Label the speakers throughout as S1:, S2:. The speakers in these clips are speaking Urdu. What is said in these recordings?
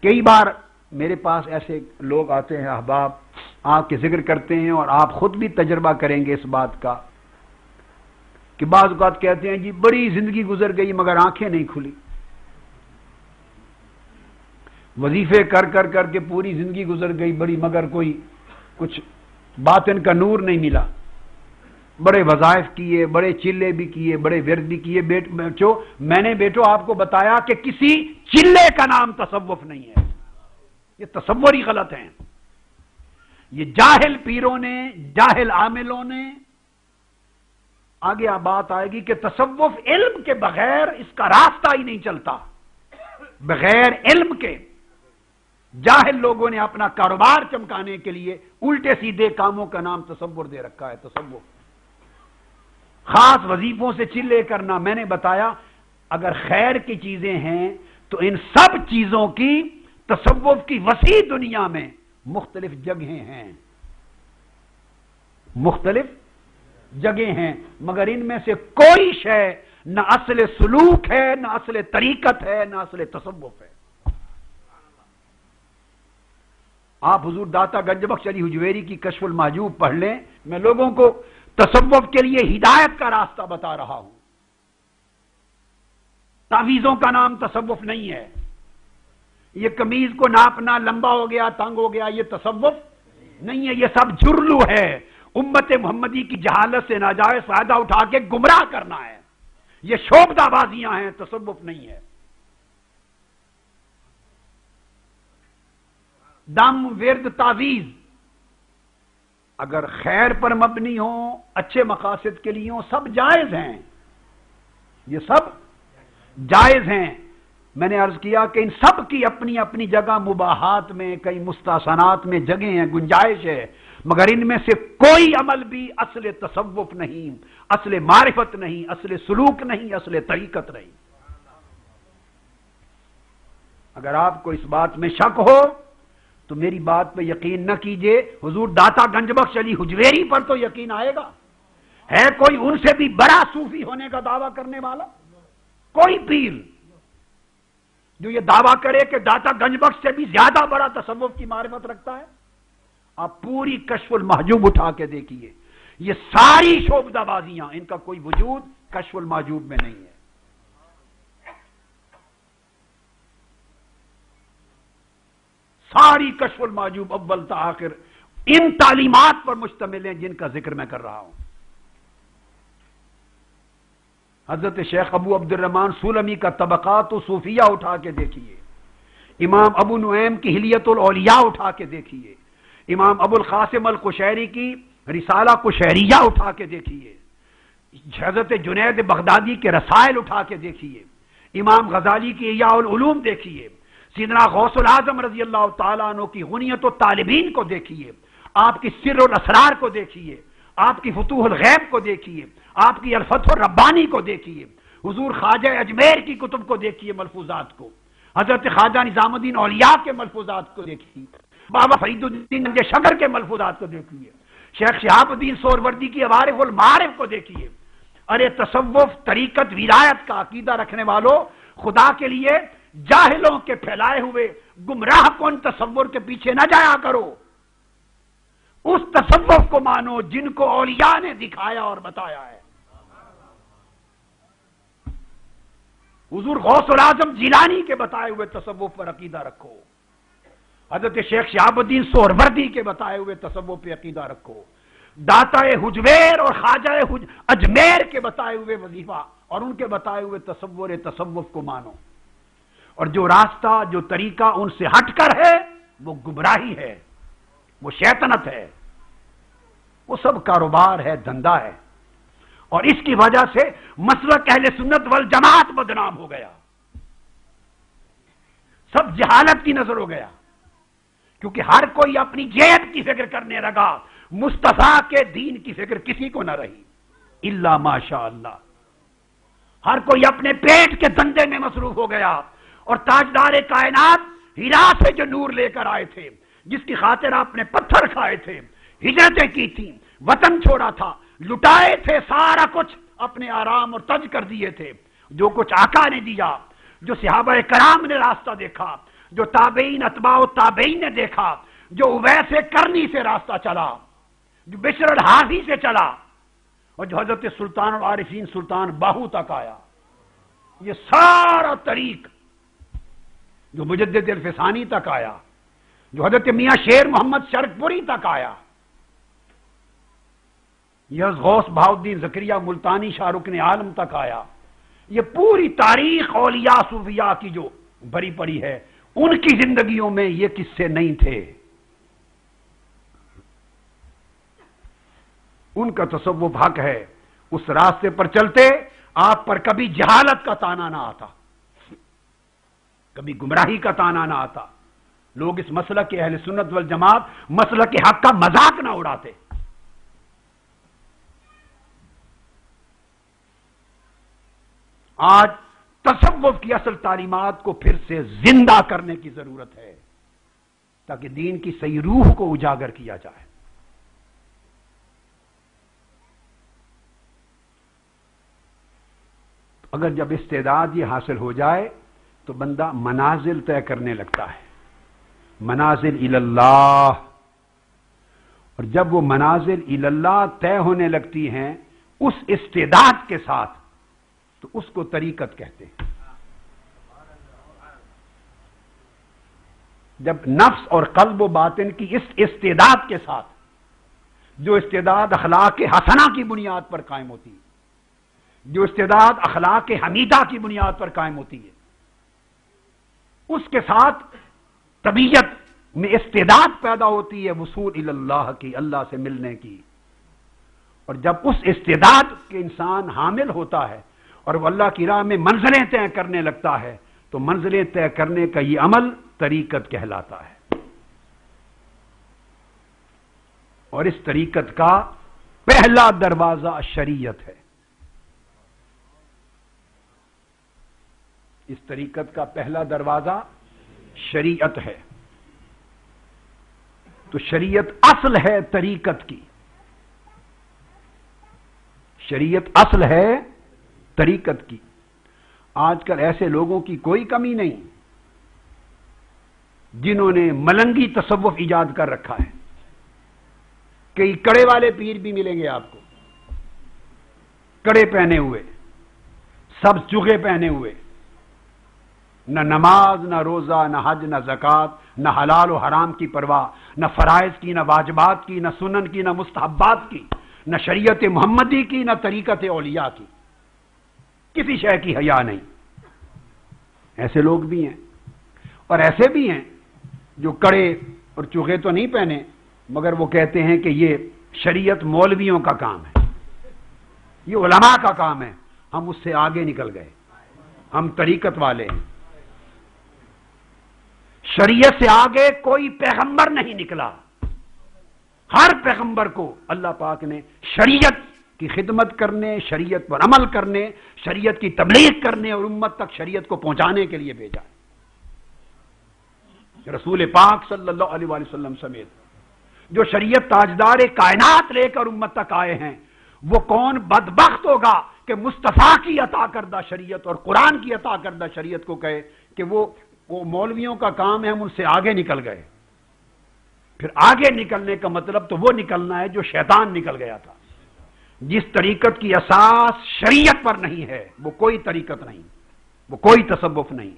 S1: کئی بار میرے پاس ایسے لوگ آتے ہیں احباب، آپ کے ذکر کرتے ہیں اور آپ خود بھی تجربہ کریں گے اس بات کا کہ بعض اوقات کہتے ہیں جی بڑی زندگی گزر گئی مگر آنکھیں نہیں کھلی، وظیفے کر کر کر کے پوری زندگی گزر گئی بڑی مگر کوئی کچھ باطن کا نور نہیں ملا، بڑے وظائف کیے، بڑے چلے بھی کیے، بڑے ورد بھی کیے، میں نے بیٹو آپ کو بتایا کہ کسی چلے کا نام تصوف نہیں ہے، یہ تصور ہی غلط ہیں، یہ جاہل پیروں نے، جاہل عاملوں نے، آگے آپ بات آئے گی کہ تصوف علم کے بغیر اس کا راستہ ہی نہیں چلتا، بغیر علم کے جاہل لوگوں نے اپنا کاروبار چمکانے کے لیے الٹے سیدھے کاموں کا نام تصور دے رکھا ہے۔ تصور خاص وظیفوں سے چلے کرنا، میں نے بتایا اگر خیر کی چیزیں ہیں تو ان سب چیزوں کی تصوف کی وسیع دنیا میں مختلف جگہیں ہیں، مختلف جگہیں ہیں، مگر ان میں سے کوئی شے نہ اصل سلوک ہے، نہ اصل طریقت ہے، نہ اصل تصوف ہے۔ آپ حضور داتا گنج بخش علی حجویری کی کشف المحجوب پڑھ لیں، میں لوگوں کو تصوف کے لیے ہدایت کا راستہ بتا رہا ہوں۔ تعویذوں کا نام تصوف نہیں ہے، یہ قمیض کو ناپنا، لمبا ہو گیا، تنگ ہو گیا، یہ تصوف نہیں ہے، یہ سب جرلو ہے، امت محمدی کی جہالت سے ناجائز فائدہ اٹھا کے گمراہ کرنا ہے، یہ شوبدہ بازیاں ہیں، تصوف نہیں ہے۔ دم، ورد، تعویذ اگر خیر پر مبنی ہوں، اچھے مقاصد کے لیے ہوں، سب جائز ہیں، یہ سب جائز ہیں۔ میں نے عرض کیا کہ ان سب کی اپنی اپنی جگہ مباحات میں، کئی مستحسنات میں جگہ ہیں، گنجائش ہے، مگر ان میں سے کوئی عمل بھی اصل تصوف نہیں، اصل معرفت نہیں، اصل سلوک نہیں، اصل طریقت نہیں۔ اگر آپ کو اس بات میں شک ہو تو میری بات پہ یقین نہ کیجئے، حضور داتا گنج بخش علی حجویری پر تو یقین آئے گا۔ ہے کوئی ان سے بھی بڑا صوفی ہونے کا دعویٰ کرنے والا؟ کوئی پیر جو یہ دعویٰ کرے کہ داتا گنج بخش سے بھی زیادہ بڑا تصوف کی معرفت رکھتا ہے؟ آپ پوری کشف المحجوب اٹھا کے دیکھیے، یہ ساری شوبدہ بازیاں، ان کا کوئی وجود کشف المحجوب میں نہیں ہے۔ ساری کشف المحجوب اول تا آخر ان تعلیمات پر مشتمل ہیں جن کا ذکر میں کر رہا ہوں۔ حضرت شیخ ابو عبد الرحمن سولمی کا طبقات و صوفیہ اٹھا کے دیکھیے، امام ابو نعیم کی حلیت الاولیاء اٹھا کے دیکھیے، امام ابو القاسم القشیری کی رسالہ قشیریہ اٹھا کے دیکھیے، حضرت جنید بغدادی کے رسائل اٹھا کے دیکھیے، امام غزالی کی احیاء العلوم دیکھیے، سیدنا غوث العظم رضی اللہ تعالیٰ عنہ کی غنیت الطالبین کو دیکھیے، آپ کی سر الاسرار کو دیکھیے، آپ کی فتوح الغیب کو دیکھیے، آپ کی الفتح الربانی کو دیکھیے، حضور خواجہ اجمیر کی کتب کو دیکھیے، ملفوظات کو، حضرت خواجہ نظام الدین اولیاء کے ملفوظات کو دیکھیے، بابا فرید الدین شکر کے ملفوظات کو دیکھیے، شیخ شہاب الدین سہروردی کی عوارف المعارف کو دیکھیے۔ ارے تصوف، طریقت، ولایت کا عقیدہ رکھنے والوں، خدا کے لیے جاہلوں کے پھیلائے ہوئے گمراہ کن تصور کے پیچھے نہ جایا کرو، اس تصوف کو مانو جن کو اولیاء نے دکھایا اور بتایا ہے۔ حضور غوث العظم جیلانی کے بتائے ہوئے تصوف پر عقیدہ رکھو، حضرت شیخ شہاب الدین سہروردی کے بتائے ہوئے تصوف پہ عقیدہ رکھو، داتا حجویر اور خواجہ اجمیر کے بتائے ہوئے وظیفہ اور ان کے بتائے ہوئے تصوف کو مانو، اور جو راستہ، جو طریقہ ان سے ہٹ کر ہے وہ گمراہی ہے، وہ شیطنت ہے، وہ سب کاروبار ہے، دھندا ہے، اور اس کی وجہ سے مسلک اہل سنت والجماعت بدنام ہو گیا، سب جہالت کی نظر ہو گیا، کیونکہ ہر کوئی اپنی جیب کی فکر کرنے لگا، مصطفیٰ کے دین کی فکر کسی کو نہ رہی الا ماشاء اللہ، ہر کوئی اپنے پیٹ کے دندے میں مصروف ہو گیا، اور تاجدار کائنات ہرا سے جو نور لے کر آئے تھے، جس کی خاطر آپ نے پتھر کھائے تھے، ہجرتیں کی تھیں، وطن چھوڑا تھا، لٹائے تھے، سارا کچھ اپنے آرام اور تج کر دیے تھے، جو کچھ آقا نے دیا، جو صحابہ کرام نے راستہ دیکھا، جو تابعین اتباع و تابعین نے دیکھا، جو اویس کرنی سے راستہ چلا، جو بشر الحافی سے چلا، اور جو حضرت سلطان العارفین سلطان باہو تک آیا، یہ سارا طریق جو مجدد الفسانی تک آیا، جو حضرت میاں شیر محمد شرک پوری تک آیا، یہ غوث بہاؤالدین زکریا ملتانی شاہ رکن عالم تک آیا، یہ پوری تاریخ اولیاء صوفیاء کی جو بھری پڑی ہے، ان کی زندگیوں میں یہ قصے نہیں تھے۔ ان کا تصوف حق ہے، اس راستے پر چلتے آپ پر کبھی جہالت کا تانا نہ آتا، کبھی گمراہی کا تانا نہ آتا، لوگ اس مسلک کے اہل سنت والجماعت مسلک کے حق کا مذاق نہ اڑاتے۔ آج تصوف کی اصل تعلیمات کو پھر سے زندہ کرنے کی ضرورت ہے تاکہ دین کی صحیح روح کو اجاگر کیا جائے۔ اگر جب استعداد یہ حاصل ہو جائے تو بندہ منازل طے کرنے لگتا ہے، منازل اللہ، اور جب وہ منازل اللہ طے ہونے لگتی ہیں اس استعداد کے ساتھ تو اس کو طریقت کہتے ہیں۔ جب نفس اور قلب و باطن کی اس استعداد کے ساتھ، جو استعداد اخلاق حسنہ کی بنیاد پر قائم ہوتی ہے، جو استعداد اخلاق حمیدہ کی بنیاد پر قائم ہوتی ہے، اس کے ساتھ طبیعت میں استعداد پیدا ہوتی ہے وصول اللہ کی، اللہ سے ملنے کی، اور جب اس استعداد کے انسان حامل ہوتا ہے اور وہ اللہ کی راہ میں منزلیں طے کرنے لگتا ہے تو منزلیں طے کرنے کا یہ عمل طریقت کہلاتا ہے۔ اور اس طریقت کا پہلا دروازہ شریعت ہے۔ اس طریقت کا پہلا دروازہ شریعت ہے۔ تو شریعت اصل ہے طریقت کی، شریعت اصل ہے طریقت کی۔ آج کل ایسے لوگوں کی کوئی کمی نہیں جنہوں نے ملنگی تصوف ایجاد کر رکھا ہے۔ کئی کڑے والے پیر بھی ملیں گے آپ کو، کڑے پہنے ہوئے، سب چوغے پہنے ہوئے، نہ نماز، نہ روزہ، نہ حج، نہ زکوٰۃ، نہ حلال و حرام کی پرواہ، نہ فرائض کی، نہ واجبات کی، نہ سنن کی، نہ مستحبات کی، نہ شریعت محمدی کی، نہ طریقت اولیاء کی، کسی شے کی حیا نہیں۔ ایسے لوگ بھی ہیں، اور ایسے بھی ہیں جو کڑے اور چوغے تو نہیں پہنے مگر وہ کہتے ہیں کہ یہ شریعت مولویوں کا کام ہے، یہ علماء کا کام ہے، ہم اس سے آگے نکل گئے، ہم طریقت والے ہیں۔ شریعت سے آگے کوئی پیغمبر نہیں نکلا، ہر پیغمبر کو اللہ پاک نے شریعت کی خدمت کرنے، شریعت پر عمل کرنے، شریعت کی تبلیغ کرنے اور امت تک شریعت کو پہنچانے کے لیے بھیجا۔ رسول پاک صلی اللہ علیہ وآلہ وسلم سمیت جو شریعت تاجدار کائنات لے کر امت تک آئے ہیں، وہ کون بدبخت ہوگا کہ مصطفیٰ کی عطا کردہ شریعت اور قرآن کی عطا کردہ شریعت کو کہے کہ وہ مولویوں کا کام ہے، ہم ان سے آگے نکل گئے۔ پھر آگے نکلنے کا مطلب تو وہ نکلنا ہے جو شیطان نکل گیا تھا۔ جس طریقت کی اساس شریعت پر نہیں ہے وہ کوئی طریقت نہیں، وہ کوئی تصوف نہیں۔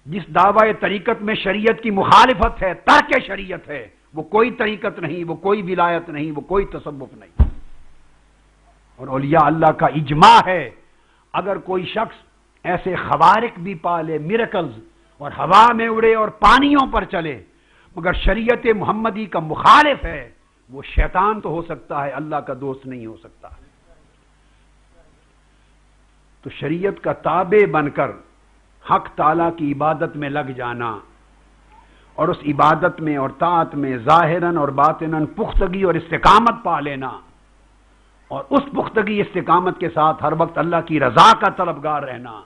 S1: جس دعوی طریقت میں شریعت کی مخالفت ہے، ترک شریعت ہے، وہ کوئی طریقت نہیں، وہ کوئی ولایت نہیں، وہ کوئی تصوف نہیں۔ اور اولیاء اللہ کا اجماع ہے، اگر کوئی شخص ایسے خوارق بھی پالے، میریکلز، اور ہوا میں اڑے اور پانیوں پر چلے مگر شریعت محمدی کا مخالف ہے، وہ شیطان تو ہو سکتا ہے، اللہ کا دوست نہیں ہو سکتا۔ تو شریعت کا تابع بن کر حق تعالی کی عبادت میں لگ جانا اور اس عبادت میں اور طاعت میں ظاہراً اور باطناً پختگی اور استقامت پا لینا، اور اس پختگی استقامت کے ساتھ ہر وقت اللہ کی رضا کا طلبگار رہنا،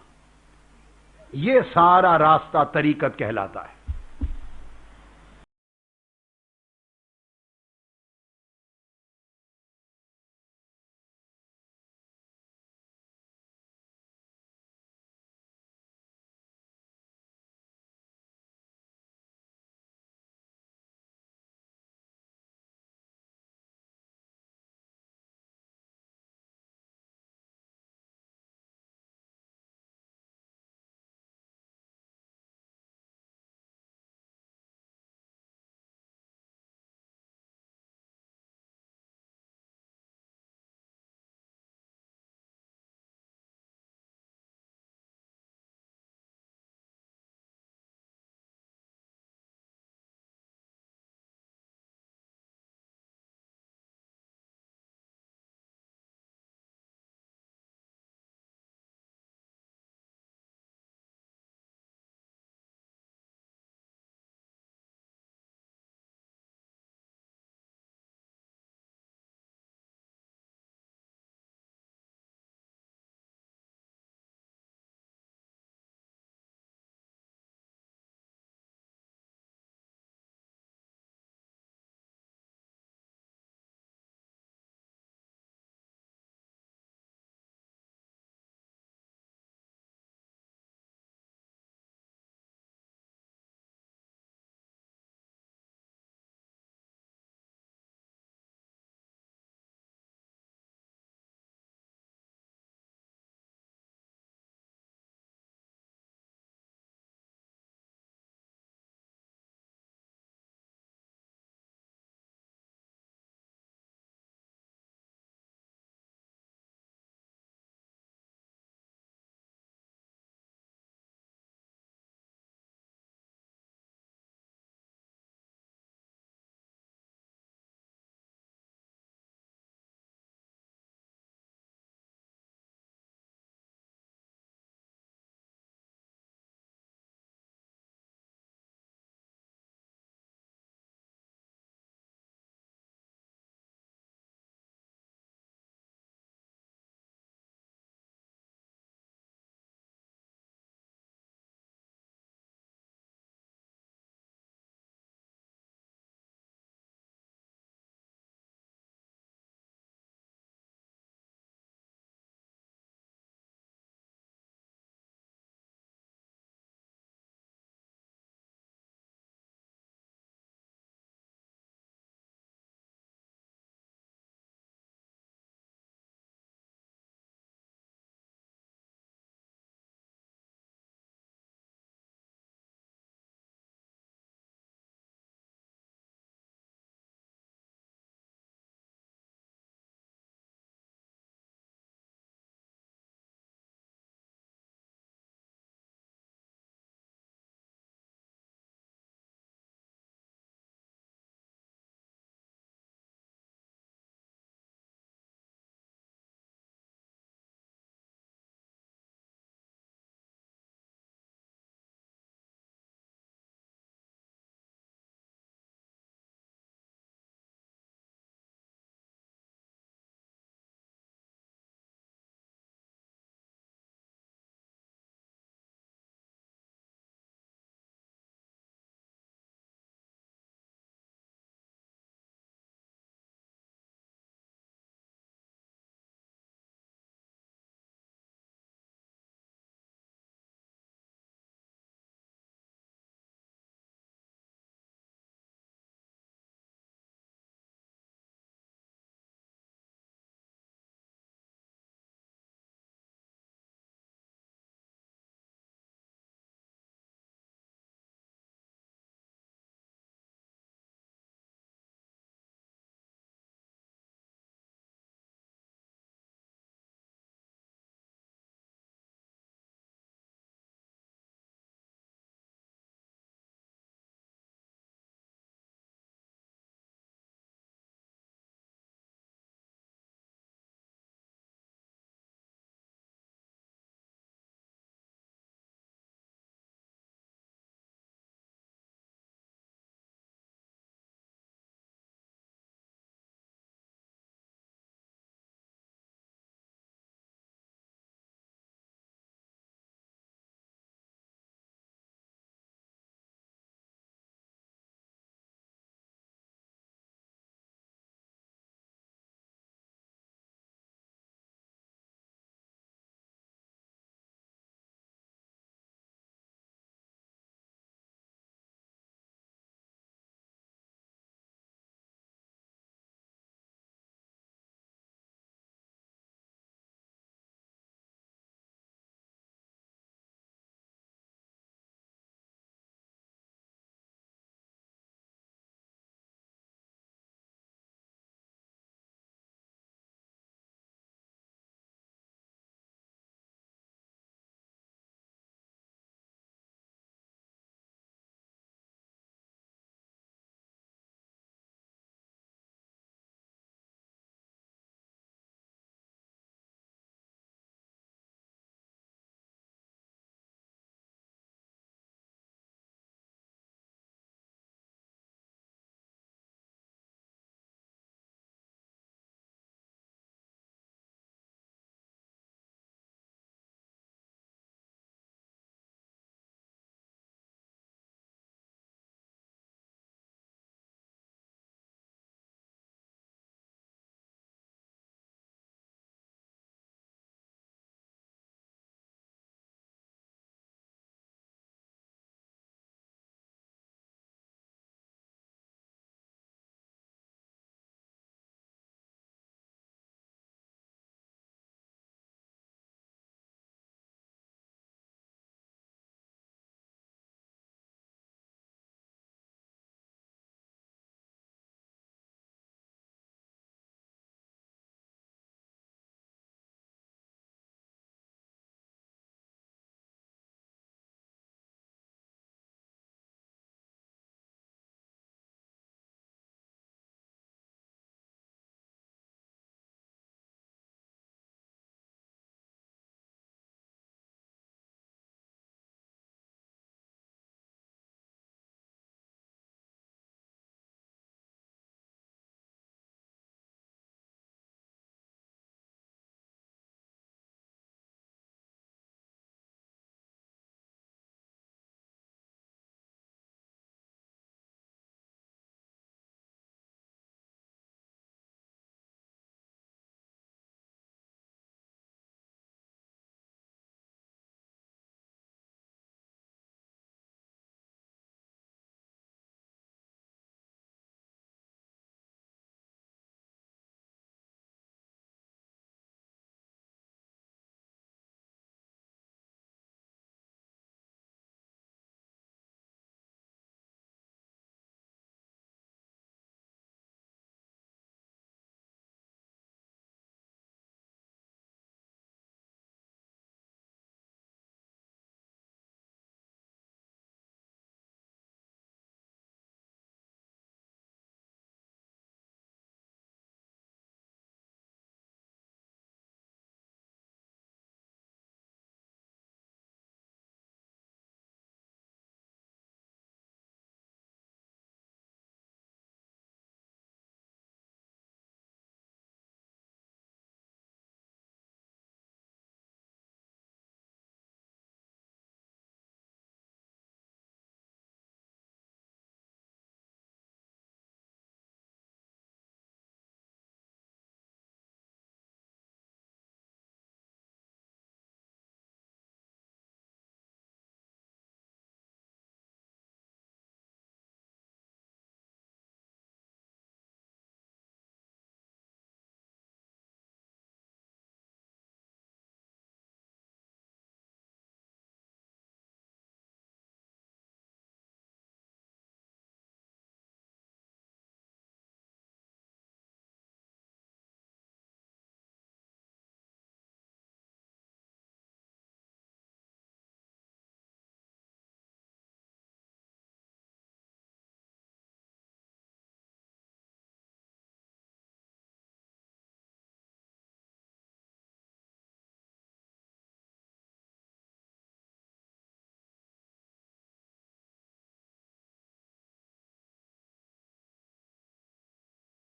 S1: یہ سارا راستہ طریقت کہلاتا ہے۔